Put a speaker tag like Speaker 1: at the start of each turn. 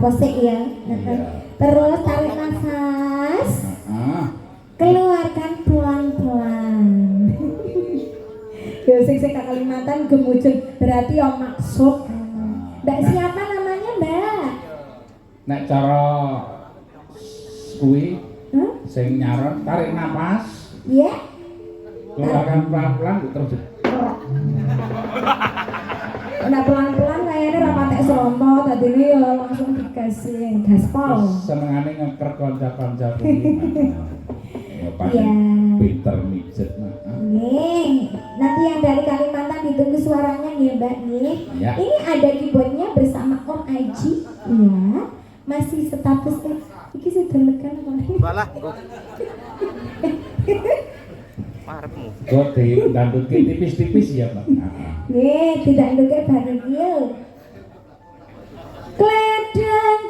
Speaker 1: Posik ya. Terus tarik nafas. Keluarkan pelan-pelan. Yo sing Kalimantan gemujung berarti om maksud. Mbak siapa namanya, Mbak?
Speaker 2: Nek cara kuwi sing nyaron tarik nafas.
Speaker 1: Iya.
Speaker 2: Keluarkan pelan-pelan terus.
Speaker 1: Udah pelan-pelan kayaknya rapatek selompo tadi ya langsung dikasih gaspol.
Speaker 2: Senengane ngeker kanca-kanca kuwi. Ya pinter mijet mah.
Speaker 1: Nih, nanti yang dari Kalimantan ditunggu suaranya nih Mbak nih.
Speaker 2: Ya.
Speaker 1: Ini ada keyboardnya bersama Om Aji. Ya. Masih status iki sih delekan apa?
Speaker 3: Balah. Parepmu.
Speaker 2: Kok ditandutke tipis-tipis ya, Pak.
Speaker 1: Nih, tidak nduke bahagia. Kledeng